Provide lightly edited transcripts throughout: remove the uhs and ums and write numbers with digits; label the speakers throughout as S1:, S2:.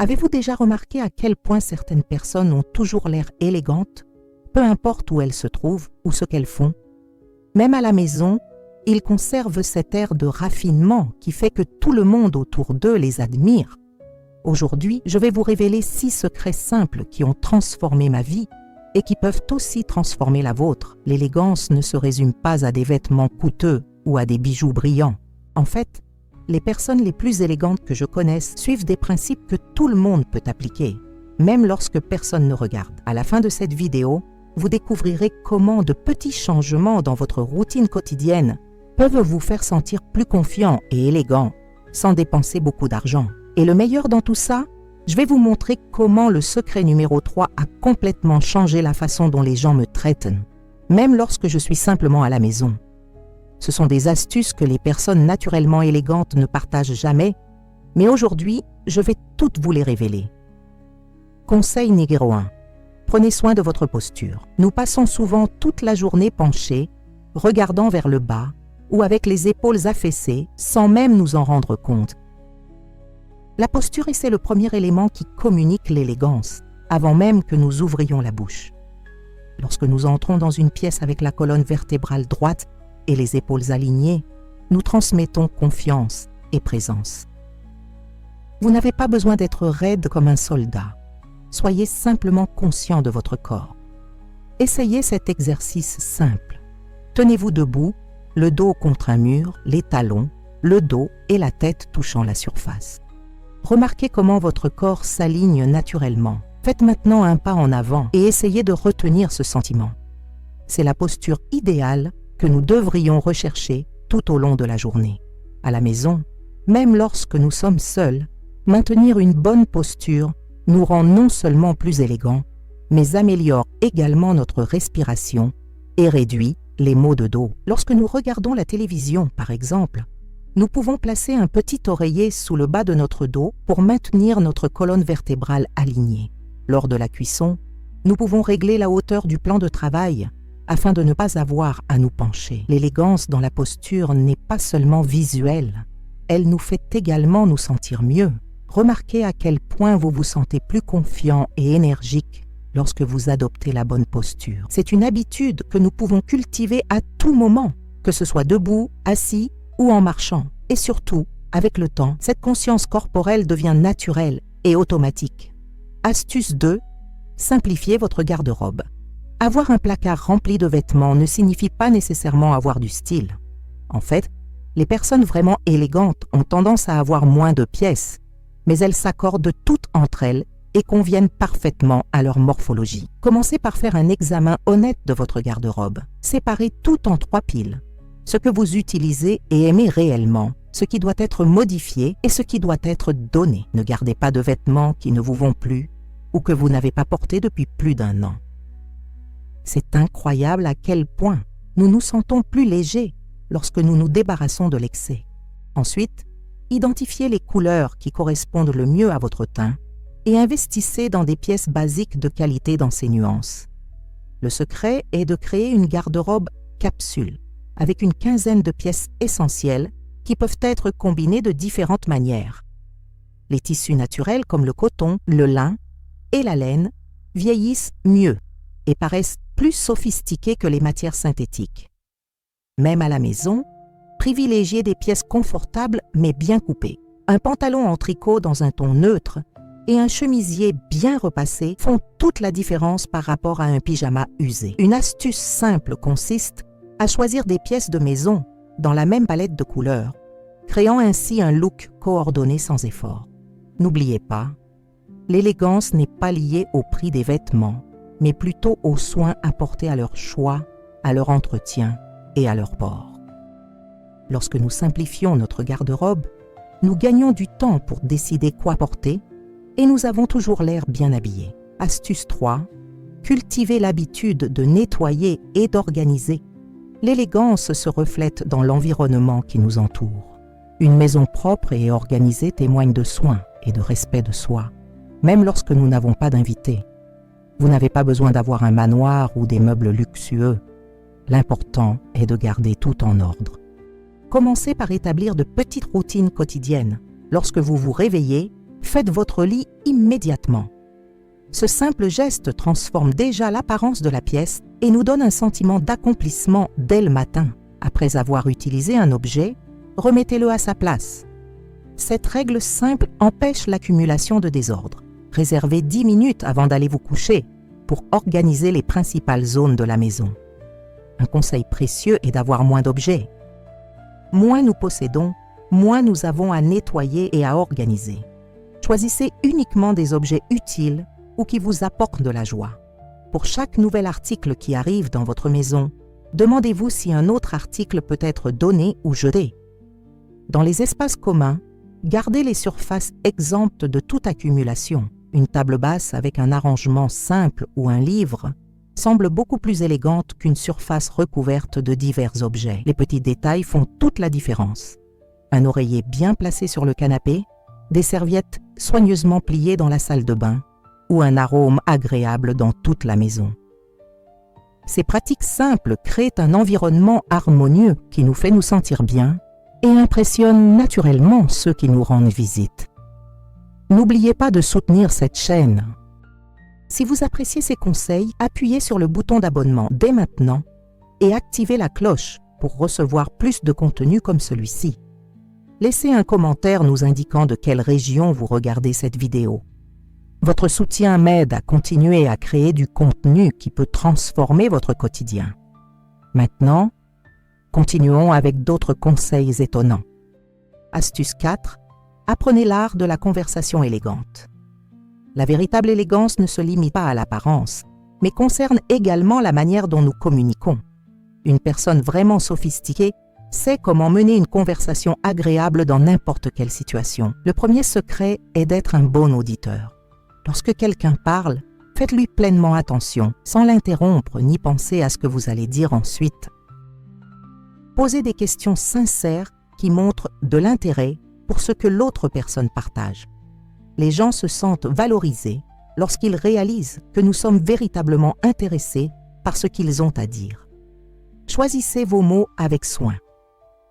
S1: Avez-vous déjà remarqué à quel point certaines personnes ont toujours l'air élégantes, peu importe où elles se trouvent ou ce qu'elles font? Même à la maison, ils conservent cet air de raffinement qui fait que tout le monde autour d'eux les admire. Aujourd'hui, je vais vous révéler 6 secrets simples qui ont transformé ma vie et qui peuvent aussi transformer la vôtre. L'élégance ne se résume pas à des vêtements coûteux ou à des bijoux brillants. En fait, les personnes les plus élégantes que je connaisse suivent des principes que tout le monde peut appliquer, même lorsque personne ne regarde. À la fin de cette vidéo, vous découvrirez comment de petits changements dans votre routine quotidienne peuvent vous faire sentir plus confiant et élégant sans dépenser beaucoup d'argent. Et le meilleur dans tout ça, je vais vous montrer comment le secret numéro 3 a complètement changé la façon dont les gens me traitent, même lorsque je suis simplement à la maison. Ce sont des astuces que les personnes naturellement élégantes ne partagent jamais, mais aujourd'hui, je vais toutes vous les révéler. Conseil numéro 1. Prenez soin de votre posture. Nous passons souvent toute la journée penchés, regardant vers le bas ou avec les épaules affaissées sans même nous en rendre compte. La posture est le premier élément qui communique l'élégance, avant même que nous ouvrions la bouche. Lorsque nous entrons dans une pièce avec la colonne vertébrale droite et les épaules alignées, nous transmettons confiance et présence. Vous n'avez pas besoin d'être raide comme un soldat. Soyez simplement conscient de votre corps. Essayez cet exercice simple. Tenez-vous debout, le dos contre un mur, les talons, le dos et la tête touchant la surface. Remarquez comment votre corps s'aligne naturellement. Faites maintenant un pas en avant et essayez de retenir ce sentiment. C'est la posture idéale que nous devrions rechercher tout au long de la journée. À la maison, même lorsque nous sommes seuls, maintenir une bonne posture nous rend non seulement plus élégants, mais améliore également notre respiration et réduit les maux de dos. Lorsque nous regardons la télévision, par exemple, nous pouvons placer un petit oreiller sous le bas de notre dos pour maintenir notre colonne vertébrale alignée. Lors de la cuisson, nous pouvons régler la hauteur du plan de travail afin de ne pas avoir à nous pencher. L'élégance dans la posture n'est pas seulement visuelle, elle nous fait également nous sentir mieux. Remarquez à quel point vous vous sentez plus confiant et énergique lorsque vous adoptez la bonne posture. C'est une habitude que nous pouvons cultiver à tout moment, que ce soit debout, assis ou en marchant. Et surtout, avec le temps, cette conscience corporelle devient naturelle et automatique. Astuce 2. Simplifiez votre garde-robe. Avoir un placard rempli de vêtements ne signifie pas nécessairement avoir du style. En fait, les personnes vraiment élégantes ont tendance à avoir moins de pièces, mais elles s'accordent toutes entre elles et conviennent parfaitement à leur morphologie. Commencez par faire un examen honnête de votre garde-robe. Séparez tout en 3 piles. Ce que vous utilisez et aimez réellement, ce qui doit être modifié et ce qui doit être donné. Ne gardez pas de vêtements qui ne vous vont plus ou que vous n'avez pas portés depuis plus d'1 an. C'est incroyable à quel point nous nous sentons plus légers lorsque nous nous débarrassons de l'excès. Ensuite, identifiez les couleurs qui correspondent le mieux à votre teint et investissez dans des pièces basiques de qualité dans ces nuances. Le secret est de créer une garde-robe capsule avec une quinzaine de pièces essentielles qui peuvent être combinées de différentes manières. Les tissus naturels comme le coton, le lin et la laine vieillissent mieux et paraissent plus sophistiqués que les matières synthétiques. Même à la maison, privilégiez des pièces confortables mais bien coupées. Un pantalon en tricot dans un ton neutre et un chemisier bien repassé font toute la différence par rapport à un pyjama usé. Une astuce simple consiste à choisir des pièces de maison dans la même palette de couleurs, créant ainsi un look coordonné sans effort. N'oubliez pas, l'élégance n'est pas liée au prix des vêtements, mais plutôt aux soins apportés à leur choix, à leur entretien et à leur port. Lorsque nous simplifions notre garde-robe, nous gagnons du temps pour décider quoi porter et nous avons toujours l'air bien habillés. Astuce 3. Cultivez l'habitude de nettoyer et d'organiser. L'élégance se reflète dans l'environnement qui nous entoure. Une maison propre et organisée témoigne de soin et de respect de soi, même lorsque nous n'avons pas d'invités. Vous n'avez pas besoin d'avoir un manoir ou des meubles luxueux. L'important est de garder tout en ordre. Commencez par établir de petites routines quotidiennes. Lorsque vous vous réveillez, faites votre lit immédiatement. Ce simple geste transforme déjà l'apparence de la pièce et nous donne un sentiment d'accomplissement dès le matin. Après avoir utilisé un objet, remettez-le à sa place. Cette règle simple empêche l'accumulation de désordre. Réservez 10 minutes avant d'aller vous coucher pour organiser les principales zones de la maison. Un conseil précieux est d'avoir moins d'objets. Moins nous possédons, moins nous avons à nettoyer et à organiser. Choisissez uniquement des objets utiles ou qui vous apportent de la joie. Pour chaque nouvel article qui arrive dans votre maison, demandez-vous si un autre article peut être donné ou jeté. Dans les espaces communs, gardez les surfaces exemptes de toute accumulation. Une table basse avec un arrangement simple ou un livre semble beaucoup plus élégante qu'une surface recouverte de divers objets. Les petits détails font toute la différence. Un oreiller bien placé sur le canapé, des serviettes soigneusement pliées dans la salle de bain ou un arôme agréable dans toute la maison. Ces pratiques simples créent un environnement harmonieux qui nous fait nous sentir bien et impressionnent naturellement ceux qui nous rendent visite. N'oubliez pas de soutenir cette chaîne. Si vous appréciez ces conseils, appuyez sur le bouton d'abonnement dès maintenant et activez la cloche pour recevoir plus de contenu comme celui-ci. Laissez un commentaire nous indiquant de quelle région vous regardez cette vidéo. Votre soutien m'aide à continuer à créer du contenu qui peut transformer votre quotidien. Maintenant, continuons avec d'autres conseils étonnants. Astuce 4. Apprenez l'art de la conversation élégante. La véritable élégance ne se limite pas à l'apparence, mais concerne également la manière dont nous communiquons. Une personne vraiment sophistiquée sait comment mener une conversation agréable dans n'importe quelle situation. Le premier secret est d'être un bon auditeur. Lorsque quelqu'un parle, faites-lui pleinement attention, sans l'interrompre ni penser à ce que vous allez dire ensuite. Posez des questions sincères qui montrent de l'intérêt pour ce que l'autre personne partage. Les gens se sentent valorisés lorsqu'ils réalisent que nous sommes véritablement intéressés par ce qu'ils ont à dire. Choisissez vos mots avec soin.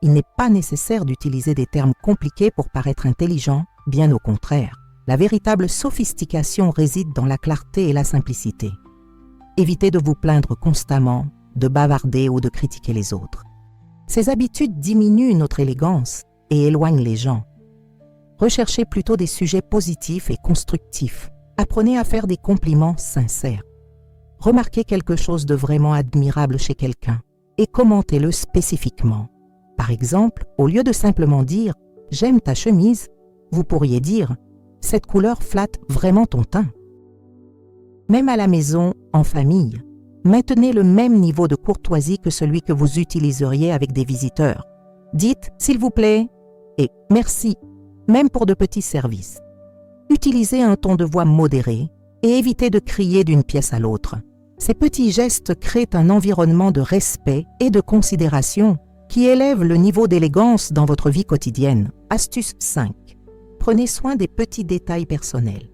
S1: Il n'est pas nécessaire d'utiliser des termes compliqués pour paraître intelligent, bien au contraire. La véritable sophistication réside dans la clarté et la simplicité. Évitez de vous plaindre constamment, de bavarder ou de critiquer les autres. Ces habitudes diminuent notre élégance et éloignent les gens. Recherchez plutôt des sujets positifs et constructifs. Apprenez à faire des compliments sincères. Remarquez quelque chose de vraiment admirable chez quelqu'un et commentez-le spécifiquement. Par exemple, au lieu de simplement dire « j'aime ta chemise », vous pourriez dire « cette couleur flatte vraiment ton teint ». Même à la maison, en famille, maintenez le même niveau de courtoisie que celui que vous utiliseriez avec des visiteurs. Dites « s'il vous plaît » et « merci », même pour de petits services. Utilisez un ton de voix modéré et évitez de crier d'une pièce à l'autre. Ces petits gestes créent un environnement de respect et de considération qui élève le niveau d'élégance dans votre vie quotidienne. Astuce 5. Prenez soin des petits détails personnels.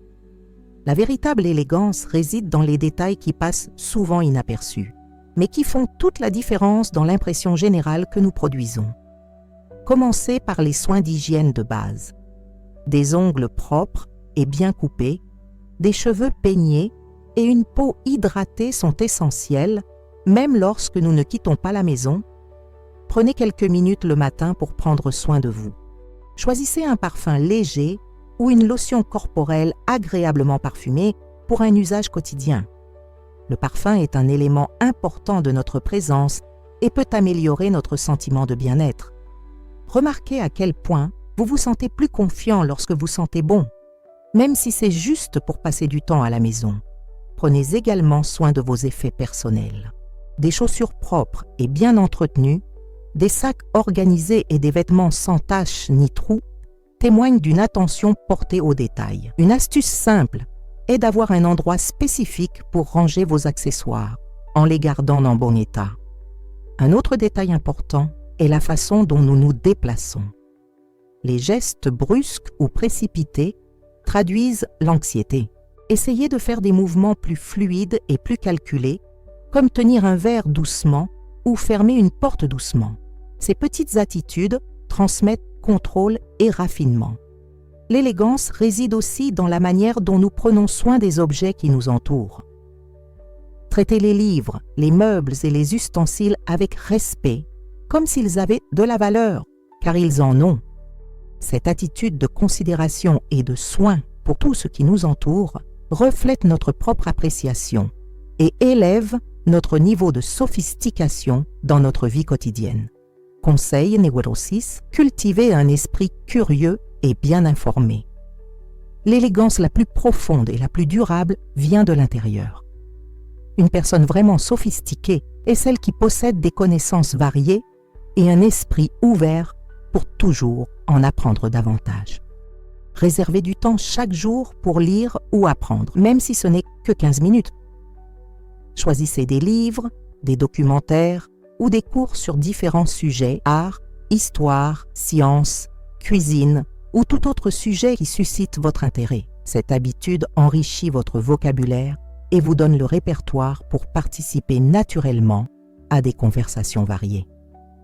S1: La véritable élégance réside dans les détails qui passent souvent inaperçus, mais qui font toute la différence dans l'impression générale que nous produisons. Commencez par les soins d'hygiène de base. Des ongles propres et bien coupés, des cheveux peignés et une peau hydratée sont essentiels, même lorsque nous ne quittons pas la maison. Prenez quelques minutes le matin pour prendre soin de vous. Choisissez un parfum léger ou une lotion corporelle agréablement parfumée pour un usage quotidien. Le parfum est un élément important de notre présence et peut améliorer notre sentiment de bien-être. Remarquez à quel point vous vous sentez plus confiant lorsque vous sentez bon, même si c'est juste pour passer du temps à la maison. Prenez également soin de vos effets personnels. Des chaussures propres et bien entretenues, des sacs organisés et des vêtements sans taches ni trous témoignent d'une attention portée aux détails. Une astuce simple est d'avoir un endroit spécifique pour ranger vos accessoires, en les gardant en bon état. Un autre détail important est la façon dont nous nous déplaçons. Les gestes brusques ou précipités traduisent l'anxiété. Essayez de faire des mouvements plus fluides et plus calculés, comme tenir un verre doucement ou fermer une porte doucement. Ces petites attitudes transmettent contrôle et raffinement. l'élégance réside aussi dans la manière dont nous prenons soin des objets qui nous entourent. Traitez les livres, les meubles et les ustensiles avec respect, comme s'ils avaient de la valeur, car ils en ont. Cette attitude de considération et de soin pour tout ce qui nous entoure reflète notre propre appréciation et élève notre niveau de sophistication dans notre vie quotidienne. Conseil numéro 6, cultivez un esprit curieux et bien informé. L'élégance la plus profonde et la plus durable vient de l'intérieur. Une personne vraiment sophistiquée est celle qui possède des connaissances variées et un esprit ouvert pour toujours en apprendre davantage. Réservez du temps chaque jour pour lire ou apprendre, même si ce n'est que 15 minutes. Choisissez des livres, des documentaires ou des cours sur différents sujets, art, histoire, sciences, cuisine ou tout autre sujet qui suscite votre intérêt. Cette habitude enrichit votre vocabulaire et vous donne le répertoire pour participer naturellement à des conversations variées.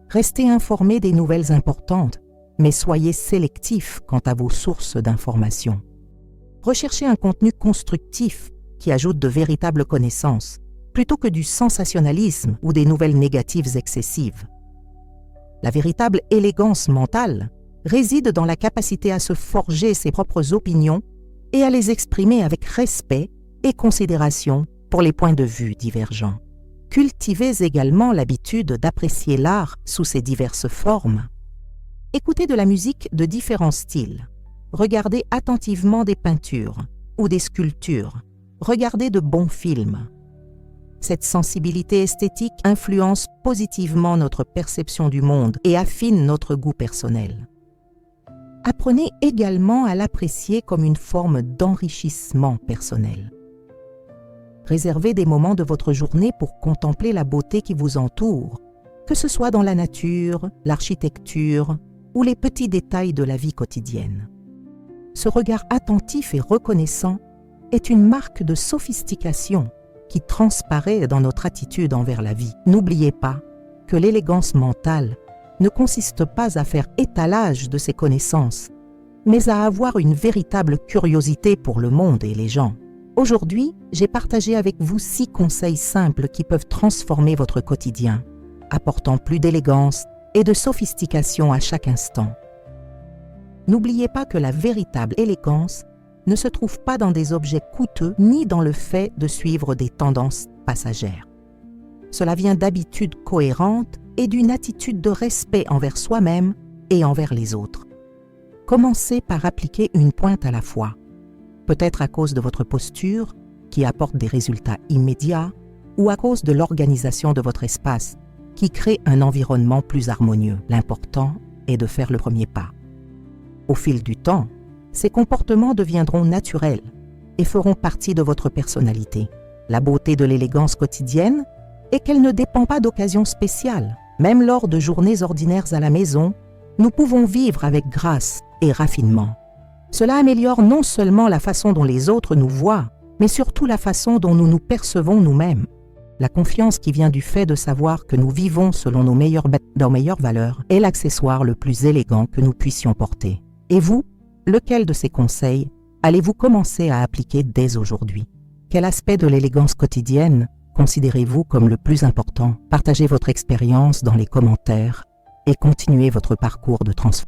S1: Restez informé des nouvelles importantes, mais soyez sélectif quant à vos sources d'informations. Recherchez un contenu constructif qui ajoute de véritables connaissances, plutôt que du sensationnalisme ou des nouvelles négatives excessives. La véritable élégance mentale réside dans la capacité à se forger ses propres opinions et à les exprimer avec respect et considération pour les points de vue divergents. Cultivez également l'habitude d'apprécier l'art sous ses diverses formes. Écoutez de la musique de différents styles. Regardez attentivement des peintures ou des sculptures. Regardez de bons films. Cette sensibilité esthétique influence positivement notre perception du monde et affine notre goût personnel. Apprenez également à l'apprécier comme une forme d'enrichissement personnel. Réservez des moments de votre journée pour contempler la beauté qui vous entoure, que ce soit dans la nature, l'architecture ou les petits détails de la vie quotidienne. Ce regard attentif et reconnaissant est une marque de sophistication qui transparaît dans notre attitude envers la vie. N'oubliez pas que l'élégance mentale ne consiste pas à faire étalage de ses connaissances, mais à avoir une véritable curiosité pour le monde et les gens. Aujourd'hui, j'ai partagé avec vous 6 conseils simples qui peuvent transformer votre quotidien, apportant plus d'élégance et de sophistication à chaque instant. N'oubliez pas que la véritable élégance ne se trouve pas dans des objets coûteux ni dans le fait de suivre des tendances passagères. Cela vient d'habitudes cohérentes et d'une attitude de respect envers soi-même et envers les autres. Commencez par appliquer une pointe à la fois. Peut-être à cause de votre posture, qui apporte des résultats immédiats, ou à cause de l'organisation de votre espace, qui crée un environnement plus harmonieux. L'important est de faire le premier pas. Au fil du temps, ces comportements deviendront naturels et feront partie de votre personnalité. La beauté de l'élégance quotidienne est qu'elle ne dépend pas d'occasions spéciales. Même lors de journées ordinaires à la maison, nous pouvons vivre avec grâce et raffinement. Cela améliore non seulement la façon dont les autres nous voient, mais surtout la façon dont nous nous percevons nous-mêmes. La confiance qui vient du fait de savoir que nous vivons selon nos meilleures valeurs est l'accessoire le plus élégant que nous puissions porter. Et vous, lequel de ces conseils allez-vous commencer à appliquer dès aujourd'hui? Quel aspect de l'élégance quotidienne considérez-vous comme le plus important? Partagez votre expérience dans les commentaires et continuez votre parcours de transformation.